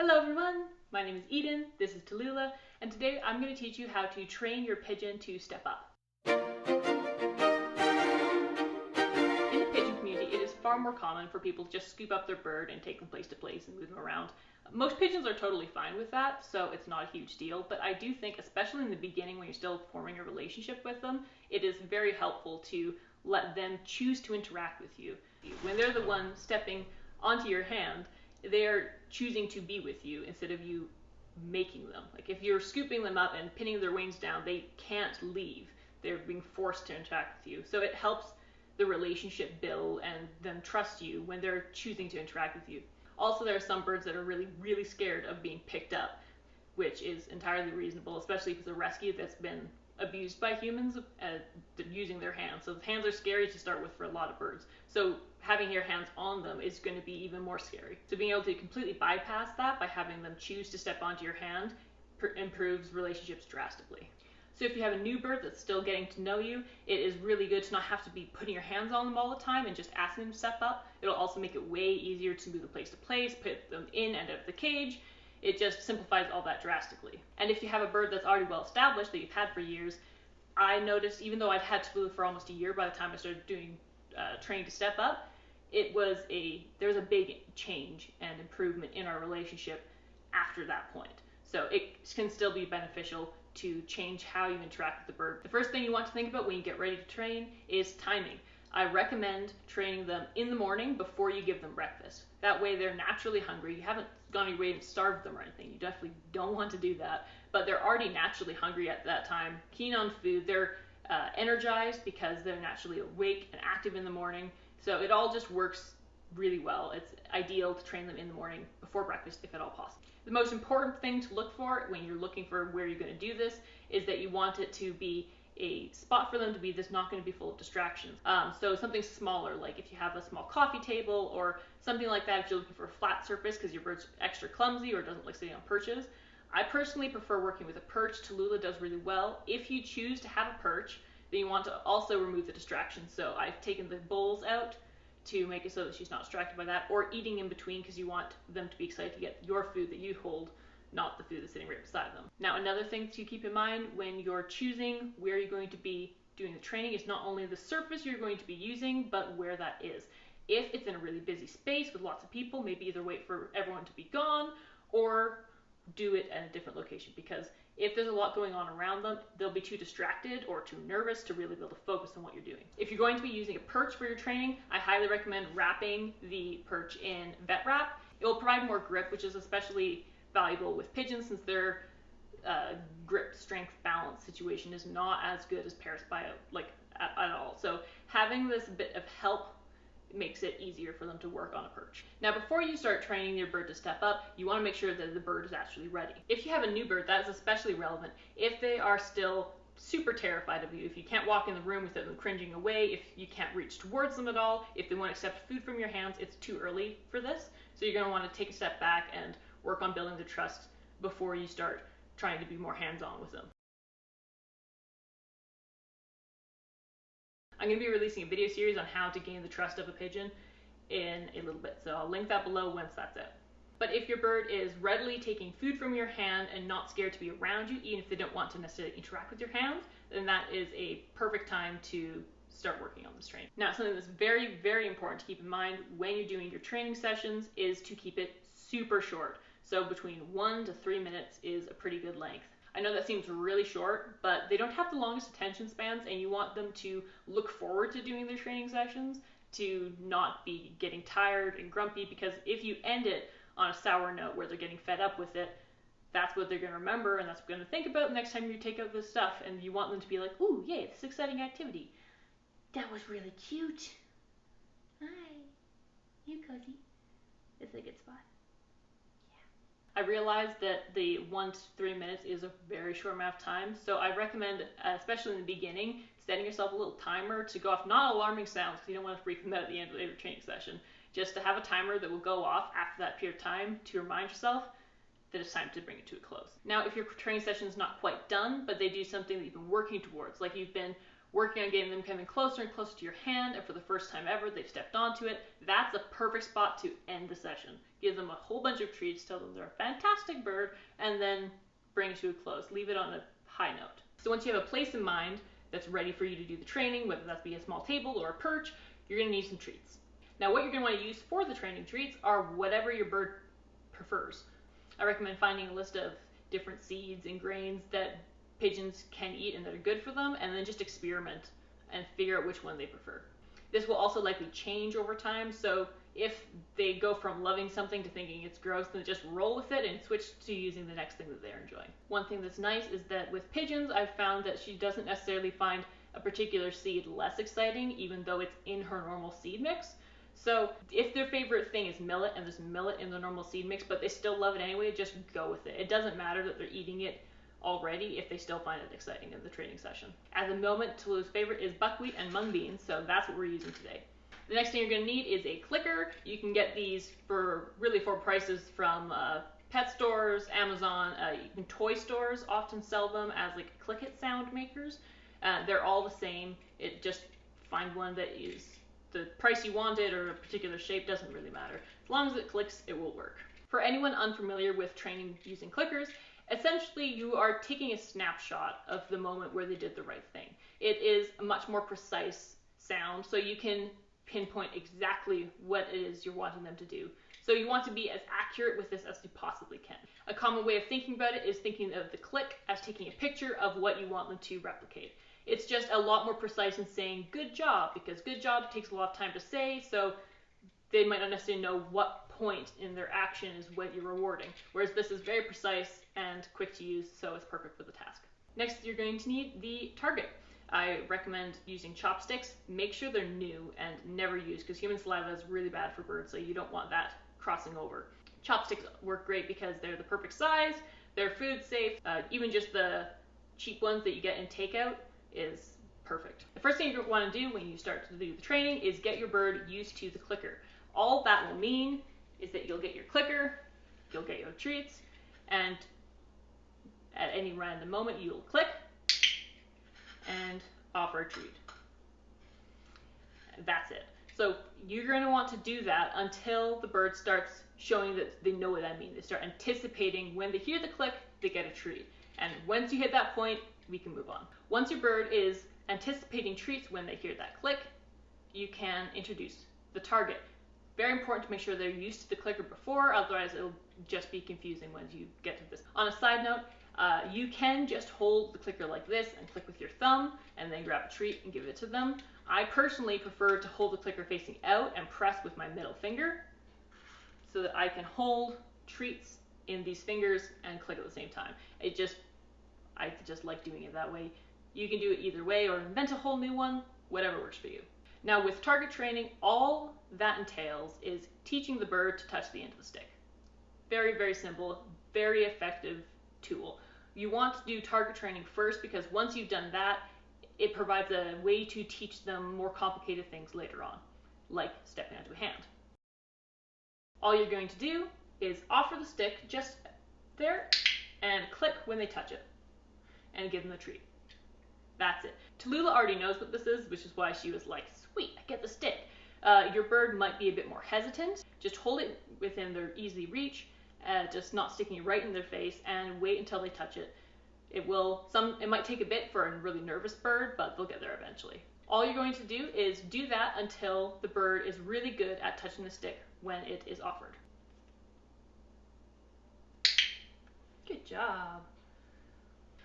Hello everyone, my name is Eden, this is Tallulah, and today I'm going to teach you how to train your pigeon to step up. In the pigeon community, it is far more common for people to just scoop up their bird and take them place to place and move them around. Most pigeons are totally fine with that, so it's not a huge deal, but I do think, especially in the beginning when you're still forming a relationship with them, it is very helpful to let them choose to interact with you. When they're the one stepping onto your hand, they're choosing to be with you instead of you making them. Like if you're scooping them up and pinning their wings down, they can't leave. They're being forced to interact with you. So it helps the relationship build and them trust you when they're choosing to interact with you. Also, there are some birds that are really scared of being picked up, which is entirely reasonable, especially if it's a rescue that's been abused by humans using their hands. So hands are scary to start with for a lot of birds. So having your hands on them is going to be even more scary. So being able to completely bypass that by having them choose to step onto your hand improves relationships drastically. So if you have a new bird that's still getting to know you, it is really good to not have to be putting your hands on them all the time and just asking them to step up. It'll also make it way easier to move them place to place, put them in and out of the cage. It just simplifies all that drastically. And if you have a bird that's already well established that you've had for years, I noticed, even though I'd had Tallulah for almost a year by the time I started doing training to step up, there was a big change and improvement in our relationship after that point. So it can still be beneficial to change how you interact with the bird. The first thing you want to think about when you get ready to train is timing. I recommend training them in the morning before you give them breakfast. That way they're naturally hungry. You haven't gone away and starved them or anything. You definitely don't want to do that. But they're already naturally hungry at that time, keen on food. They're energized because they're naturally awake and active in the morning. So it all just works really well. It's ideal to train them in the morning before breakfast if at all possible. The most important thing to look for when you're looking for where you're going to do this is that you want it to be a spot for them to be that's not going to be full of distractions. So something smaller, like if you have a small coffee table or something like that, if you're looking for a flat surface because your bird's extra clumsy or doesn't like sitting on perches. I personally prefer working with a perch. Tallulah does really well. If you choose to have a perch, then you want to also remove the distractions. So I've taken the bowls out to make it so that she's not distracted by that, or eating in between because you want them to be excited to get your food that you hold, not the food that's sitting right beside them. Now, another thing to keep in mind when you're choosing where you're going to be doing the training is not only the surface you're going to be using, but where that is. If it's in a really busy space with lots of people, maybe either wait for everyone to be gone or do it at a different location, because if there's a lot going on around them, they'll be too distracted or too nervous to really be able to focus on what you're doing. If you're going to be using a perch for your training, I highly recommend wrapping the perch in vet wrap. It will provide more grip, which is especially valuable with pigeons since their grip strength balance situation is not as good as parrots at all. So having this bit of help makes it easier for them to work on a perch. Now, before you start training your bird to step up, you want to make sure that the bird is actually ready. If you have a new bird, that is especially relevant. If they are still super terrified of you, if you can't walk in the room without them cringing away, if you can't reach towards them at all, if they won't accept food from your hands, it's too early for this. So you're going to want to take a step back and work on building the trust before you start trying to be more hands-on with them. I'm going to be releasing a video series on how to gain the trust of a pigeon in a little bit, so I'll link that below once that's out. But if your bird is readily taking food from your hand and not scared to be around you, even if they don't want to necessarily interact with your hands, then that is a perfect time to start working on this training. Now, something that's very important to keep in mind when you're doing your training sessions is to keep it super short. So between 1 to 3 minutes is a pretty good length. I know that seems really short, but they don't have the longest attention spans, and you want them to look forward to doing their training sessions, to not be getting tired and grumpy, because if you end it on a sour note where they're getting fed up with it, that's what they're going to remember, and that's what they're going to think about the next time you take out this stuff, and you want them to be like, ooh, yay, this is exciting activity. That was really cute. Hi. You cozy. This is a good spot. I realized that the 1 to 3 minutes is a very short amount of time, so I recommend, especially in the beginning, setting yourself a little timer to go off, not alarming sounds because you don't want to freak them out at the end of your training session, just to have a timer that will go off after that period of time to remind yourself that it's time to bring it to a close. Now, if your training session is not quite done, but they do something that you've been working towards, like you've been working on getting them coming closer and closer to your hand, and for the first time ever, they've stepped onto it. That's a perfect spot to end the session. Give them a whole bunch of treats, tell them they're a fantastic bird, and then bring it to a close. Leave it on a high note. So once you have a place in mind that's ready for you to do the training, whether that be a small table or a perch, you're going to need some treats. Now what you're going to want to use for the training treats are whatever your bird prefers. I recommend finding a list of different seeds and grains that pigeons can eat and that are good for them, and then just experiment and figure out which one they prefer. This will also likely change over time, so if they go from loving something to thinking it's gross, then just roll with it and switch to using the next thing that they're enjoying. One thing that's nice is that with pigeons, I've found that she doesn't necessarily find a particular seed less exciting, even though it's in her normal seed mix. So if their favorite thing is millet and there's millet in the normal seed mix, but they still love it anyway, just go with it. It doesn't matter that they're eating it already if they still find it exciting in the training session. At the moment, Tallulah's favorite is buckwheat and mung beans, so that's what we're using today. The next thing you're going to need is a clicker. You can get these for really for prices from pet stores, Amazon, even toy stores often sell them as like click-it sound makers. They're all the same. Just find one that is the price you wanted or a particular shape, doesn't really matter. As long as it clicks, it will work. For anyone unfamiliar with training using clickers, essentially you are taking a snapshot of the moment where they did the right thing. It is a much more precise sound, so you can pinpoint exactly what it is you're wanting them to do. So you want to be as accurate with this as you possibly can. A common way of thinking about it is thinking of the click as taking a picture of what you want them to replicate. It's just a lot more precise than saying good job, because good job takes a lot of time to say, so they might not necessarily know what point in their action is what you're rewarding. Whereas this is very precise and quick to use, so it's perfect for the task. Next, you're going to need the target. I recommend using chopsticks. Make sure they're new and never used, because human saliva is really bad for birds, so you don't want that crossing over. Chopsticks work great because they're the perfect size, they're food safe, even just the cheap ones that you get in takeout is perfect. The first thing you want to do when you start to do the training is get your bird used to the clicker. All that will mean is that you'll get your clicker, you'll get your treats, and at any random moment you'll click and offer a treat. That's it. So you're going to want to do that until the bird starts showing that they know what that means. They start anticipating when they hear the click, they get a treat. And once you hit that point, we can move on. Once your bird is anticipating treats when they hear that click, you can introduce the target. Very important to make sure they're used to the clicker before, otherwise it'll just be confusing when you get to this. On a side note, you can just hold the clicker like this and click with your thumb and then grab a treat and give it to them. I personally prefer to hold the clicker facing out and press with my middle finger so that I can hold treats in these fingers and click at the same time. I just like doing it that way. You can do it either way or invent a whole new one, whatever works for you. Now with target training, all that entails is teaching the bird to touch the end of the stick. Very, very simple, very effective tool. You want to do target training first because once you've done that, it provides a way to teach them more complicated things later on, like stepping onto a hand. All you're going to do is offer the stick just there and click when they touch it and give them a treat. That's it. Tallulah already knows what this is, which is why she was like, sweet, I get the stick. Your bird might be a bit more hesitant. Just hold it within their easy reach, just not sticking it right in their face, and wait until they touch it. It might take a bit for a really nervous bird, but they'll get there eventually. All you're going to do is do that until the bird is really good at touching the stick when it is offered. Good job.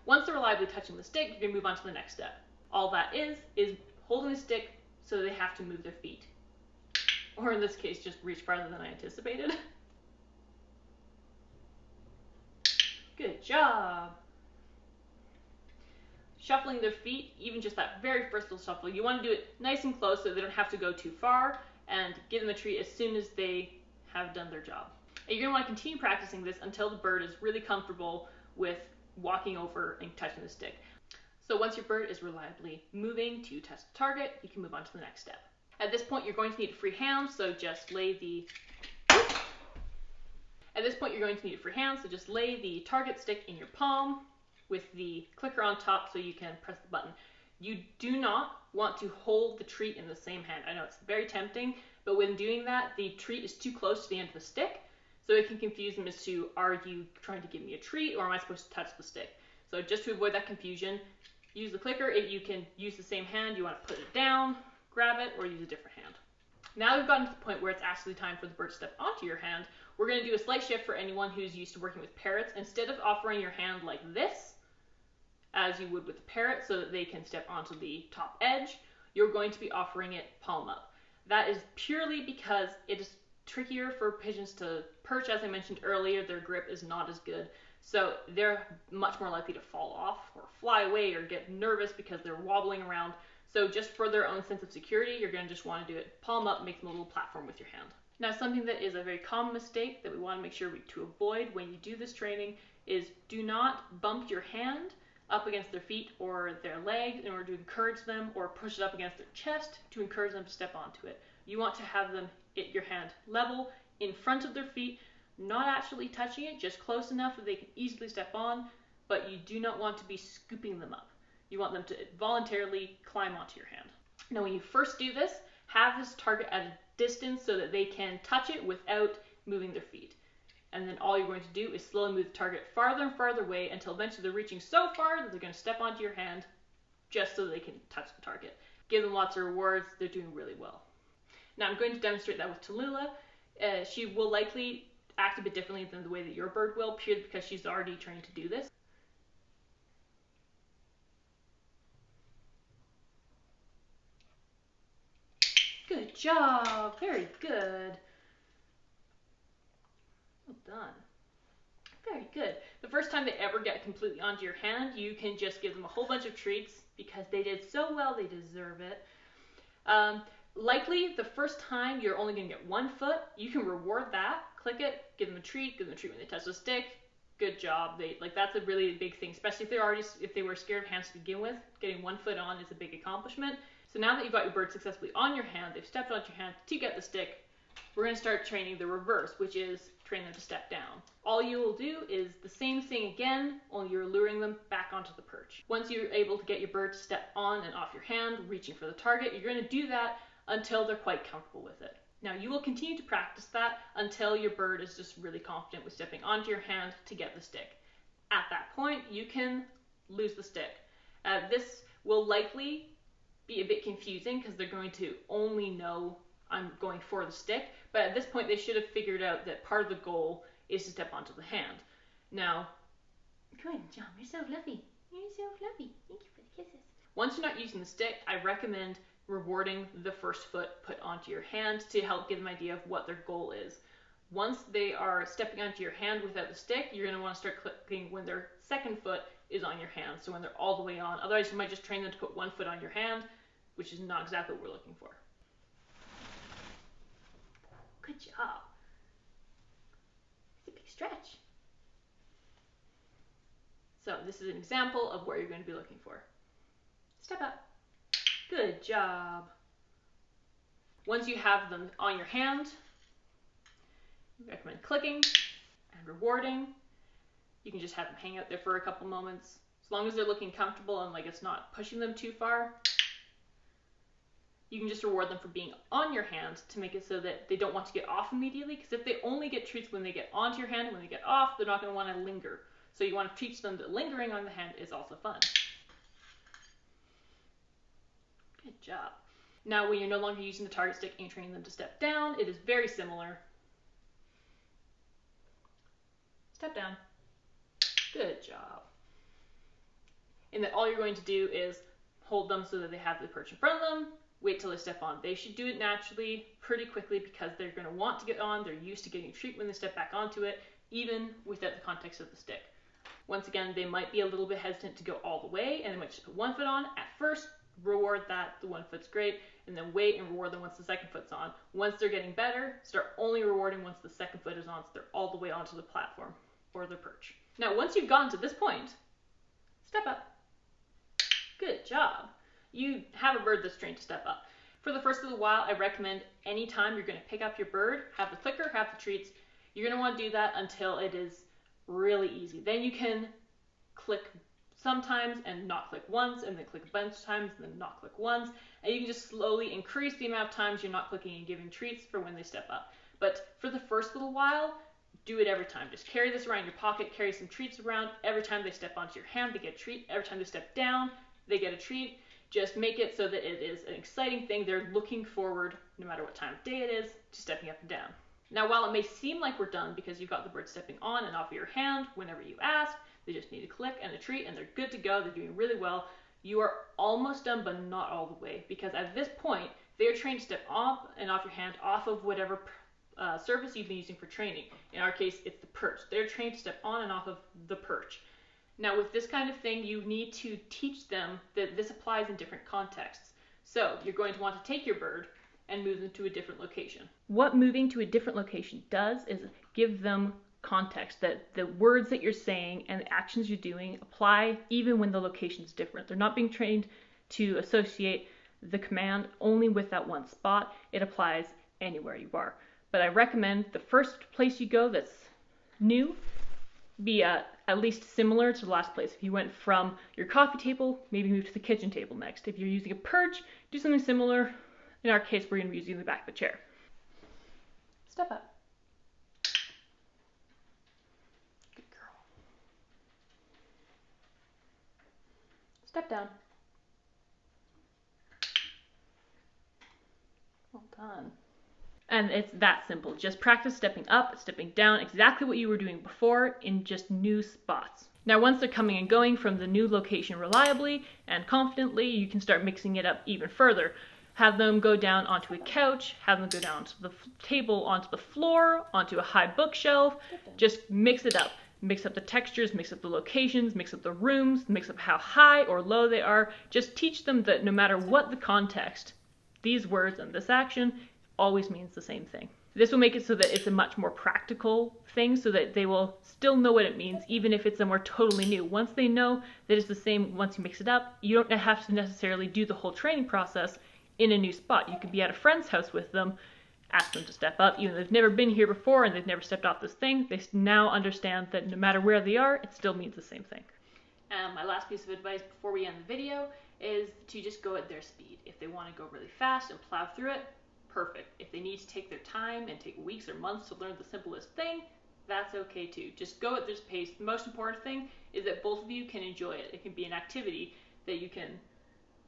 Once they're reliably touching the stick, you can move on to the next step. All that is holding the stick so they have to move their feet. Or in this case, just reach farther than I anticipated. Good job. Shuffling their feet, even just that very first little shuffle, you want to do it nice and close so they don't have to go too far, and give them a treat as soon as they have done their job. And you're going to want to continue practicing this until the bird is really comfortable with walking over and touching the stick. So once your bird is reliably moving to touch the target, you can move on to the next step. At this point, you're going to need a free hand, so just lay the target stick in your palm with the clicker on top so you can press the button. You do not want to hold the treat in the same hand. I know it's very tempting, but when doing that, the treat is too close to the end of the stick, so it can confuse them as to, are you trying to give me a treat or am I supposed to touch the stick? So just to avoid that confusion, use the clicker. You can use the same hand. You want to put it down, grab it, or use a different hand. Now we've gotten to the point where it's actually time for the bird to step onto your hand. We're going to do a slight shift for anyone who's used to working with parrots. Instead of offering your hand like this, as you would with the parrot, so that they can step onto the top edge, you're going to be offering it palm up. That is purely because it is trickier for pigeons to perch. As I mentioned earlier, their grip is not as good, so they're much more likely to fall off or fly away or get nervous because they're wobbling around. So just for their own sense of security, you're going to just want to do it palm up, make them a little platform with your hand. Now, something that is a very common mistake that we want to make sure to avoid when you do this training is do not bump your hand up against their feet or their legs in order to encourage them, or push it up against their chest to encourage them to step onto it. You want to have them hit your hand level in front of their feet, not actually touching it, just close enough that they can easily step on, but you do not want to be scooping them up. You want them to voluntarily climb onto your hand. Now, when you first do this, have this target at a distance so that they can touch it without moving their feet. And then all you're going to do is slowly move the target farther and farther away until eventually they're reaching so far that they're going to step onto your hand just so they can touch the target. Give them lots of rewards. They're doing really well. Now I'm going to demonstrate that with Tallulah. She will likely act a bit differently than the way that your bird will, purely because she's already trained to do this. Good job. Very good. Well done. Very good. The first time they ever get completely onto your hand, you can just give them a whole bunch of treats because they did so well, they deserve it. Likely, the first time you're only going to get 1 foot. You can reward that. Click it, give them a treat when they touch the stick. Good job. That's a really big thing, especially if they were scared of hands to begin with. Getting 1 foot on is a big accomplishment. So now that you've got your bird successfully on your hand, they've stepped onto your hand to get the stick, we're going to start training the reverse, which is train them to step down. All you will do is the same thing again, only you're luring them back onto the perch. Once you're able to get your bird to step on and off your hand, reaching for the target, you're going to do that until they're quite comfortable with it. Now, you will continue to practice that until your bird is just really confident with stepping onto your hand to get the stick. At that point, you can lose the stick. This will likely be a bit confusing because they're going to only know I'm going for the stick, but at this point they should have figured out that part of the goal is to step onto the hand. Now, good job, you're so fluffy. You're so fluffy. Thank you for the kisses. Once you're not using the stick, I recommend rewarding the first foot put onto your hand to help give them an idea of what their goal is. Once they are stepping onto your hand without the stick, you're going to want to start clicking when their second foot is on your hand, so when they're all the way on. Otherwise, you might just train them to put 1 foot on your hand, which is not exactly what we're looking for. Good job. It's a big stretch. So this is an example of what you're going to be looking for. Step up. Good job. Once you have them on your hand, I recommend clicking and rewarding. You can just have them hang out there for a couple moments. As long as they're looking comfortable and like it's not pushing them too far, you can just reward them for being on your hand to make it so that they don't want to get off immediately, because if they only get treats when they get onto your hand and when they get off, they're not going to want to linger. So you want to teach them that lingering on the hand is also fun. Good job. Now when you're no longer using the target stick and you're training them to step down, it is very similar. Step down. Good job. And then all you're going to do is hold them so that they have the perch in front of them, wait till they step on. They should do it naturally pretty quickly because they're going to want to get on. They're used to getting a treat when they step back onto it, even without the context of the stick. Once again, they might be a little bit hesitant to go all the way, and they might just put 1 foot on. At first, reward that, the 1 foot's great, and then wait and reward them once the second foot's on. Once they're getting better, start only rewarding once the second foot is on, so they're all the way onto the platform or their perch. Now, once you've gotten to this point, step up. Good job. You have a bird that's trained to step up. For the first little while, I recommend anytime you're going to pick up your bird, have the clicker, have the treats. You're going to want to do that until it is really easy. Then you can click sometimes and not click once, and then click a bunch of times and then not click once. And you can just slowly increase the amount of times you're not clicking and giving treats for when they step up. But for the first little while, do it every time. Just carry this around your pocket, carry some treats around. Every time they step onto your hand, they get a treat. Every time they step down, they get a treat. Just make it so that it is an exciting thing. They're looking forward, no matter what time of day it is, to stepping up and down. Now, while it may seem like we're done because you've got the bird stepping on and off of your hand whenever you ask, they just need a click and a treat and they're good to go. They're doing really well. You are almost done, but not all the way, because at this point, they are trained to step on and off your hand, off of whatever surface you've been using for training. In our case, it's the perch. They're trained to step on and off of the perch. Now, with this kind of thing, you need to teach them that this applies in different contexts. So you're going to want to take your bird and move them to a different location. What moving to a different location does is give them context, that the words that you're saying and the actions you're doing apply even when the location is different. They're not being trained to associate the command only with that one spot. It applies anywhere you are. But I recommend the first place you go that's new be at least similar to the last place. If you went from your coffee table, maybe move to the kitchen table next. If you're using a perch, do something similar. In our case, we're going to be using the back of a chair. Step up. Good girl. Step down. Well done. And it's that simple. Just practice stepping up, stepping down, exactly what you were doing before in just new spots. Now, once they're coming and going from the new location reliably and confidently, you can start mixing it up even further. Have them go down onto a couch, have them go down to the table, onto the floor, onto a high bookshelf. Just mix it up. Mix up the textures, mix up the locations, mix up the rooms, mix up how high or low they are. Just teach them that no matter what the context, these words and this action always means the same thing. This will make it so that it's a much more practical thing, so that they will still know what it means, even if it's somewhere totally new. Once they know that it's the same, once you mix it up, you don't have to necessarily do the whole training process in a new spot. You could be at a friend's house with them, ask them to step up, even though they've never been here before and they've never stepped off this thing. They now understand that no matter where they are, it still means the same thing. My last piece of advice before we end the video is to just go at their speed. If they want to go really fast and plow through it, perfect. If they need to take their time and take weeks or months to learn the simplest thing, that's okay too. Just go at this pace. The most important thing is that both of you can enjoy it. It can be an activity that you can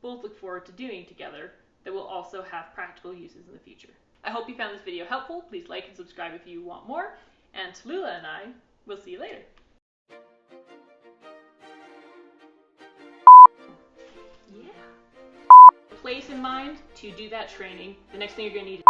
both look forward to doing together that will also have practical uses in the future. I hope you found this video helpful. Please like and subscribe if you want more. And Tallulah and I will see you later. Yeah. Place in mind to do that training. The next thing you're going to need